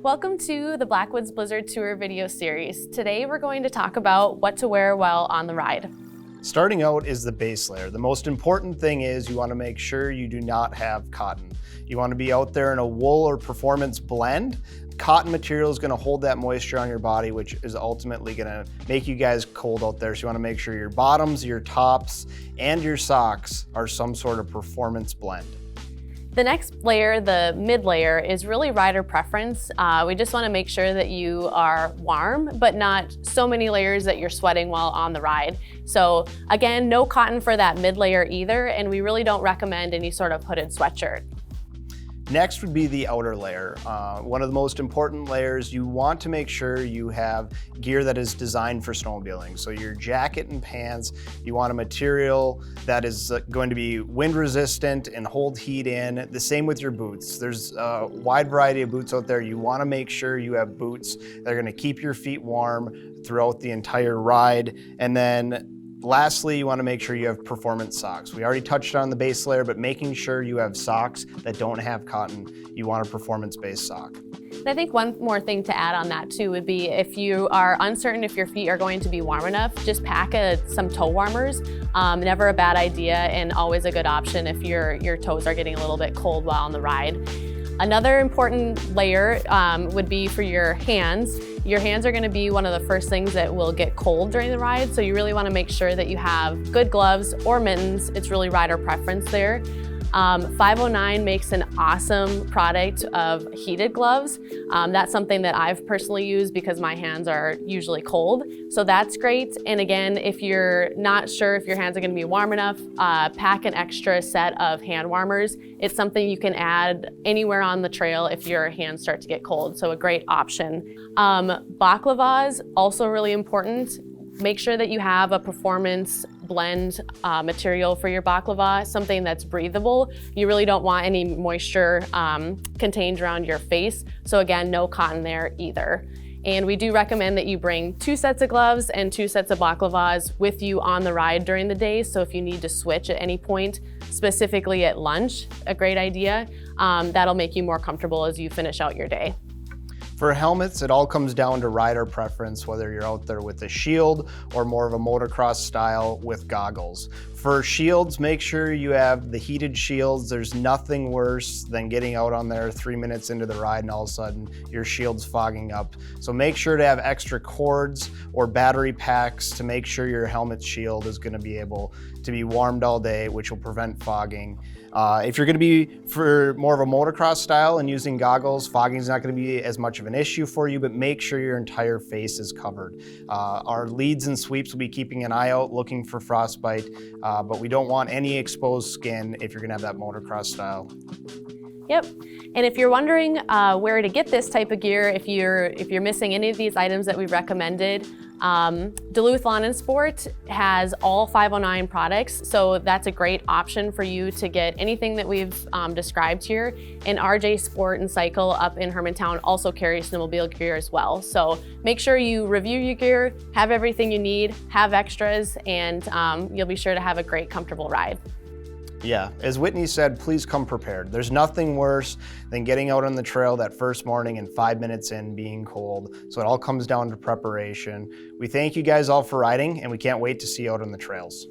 Welcome to the Blackwoods Blizzard Tour video series. Today we're going to talk about what to wear while on the ride. Starting out is the base layer. The most important thing is you want to make sure you do not have cotton. You want to be out there in a wool or performance blend. Cotton material is going to hold that moisture on your body, which is ultimately going to make you guys cold out there. So you want to make sure your bottoms, your tops, and your socks are some sort of performance blend. The next layer, the mid layer, is really rider preference. We just want to make sure that you are warm, but not so many layers that you're sweating while on the ride. So again, no cotton for that mid layer either, and we really don't recommend any sort of hooded sweatshirt. Next would be the outer layer. One of the most important layers, you want to make sure you have gear that is designed for snowmobiling. So your jacket and pants, you want a material that is going to be wind resistant and hold heat in. The same with your boots. There's a wide variety of boots out there. You want to make sure you have boots that are going to keep your feet warm throughout the entire ride. And then lastly, you want to make sure you have performance socks. We already touched on the base layer, but making sure you have socks that don't have cotton. You want a performance-based sock. And I think one more thing to add on that too would be if you are uncertain if your feet are going to be warm enough, just pack some toe warmers. Never a bad idea and always a good option if your toes are getting a little bit cold while on the ride. Another important layer would be for your hands. Your hands are gonna be one of the first things that will get cold during the ride, so you really wanna make sure that you have good gloves or mittens. It's really rider preference there. 509 makes an awesome product of heated gloves. That's something that I've personally used because my hands are usually cold, so that's great. And again, if you're not sure if your hands are gonna be warm enough, pack an extra set of hand warmers. It's something you can add anywhere on the trail if your hands start to get cold, so a great option. Baklavas, also really important. Make sure that you have a performance blend material for your baklava, something that's breathable. You really don't want any moisture contained around your face. So again, no cotton there either. And we do recommend that you bring 2 sets of gloves and 2 sets of baklavas with you on the ride during the day. So if you need to switch at any point, specifically at lunch, a great idea. That'll make you more comfortable as you finish out your day. For helmets, it all comes down to rider preference, whether you're out there with a shield or more of a motocross style with goggles. For shields, make sure you have the heated shields. There's nothing worse than getting out on there 3 minutes into the ride and all of a sudden your shield's fogging up. So make sure to have extra cords or battery packs to make sure your helmet shield is going to be able to be warmed all day, which will prevent fogging. If you're going to be for more of a motocross style and using goggles, fogging is not going to be as much of an issue for you, but make sure your entire face is covered. Our leads and sweeps will be keeping an eye out looking for frostbite, but we don't want any exposed skin if you're going to have that motocross style. Yep, and if you're wondering where to get this type of gear, if you're missing any of these items that we've recommended, Duluth Lawn & Sport has all 509 products, so that's a great option for you to get anything that we've described here. And RJ Sport and Cycle up in Hermantown also carries snowmobile gear as well. So make sure you review your gear, have everything you need, have extras, and you'll be sure to have a great, comfortable ride. Yeah, as Whitney said, please come prepared. There's nothing worse than getting out on the trail that first morning and 5 minutes in being cold. So it all comes down to preparation. We thank you guys all for riding and we can't wait to see you out on the trails.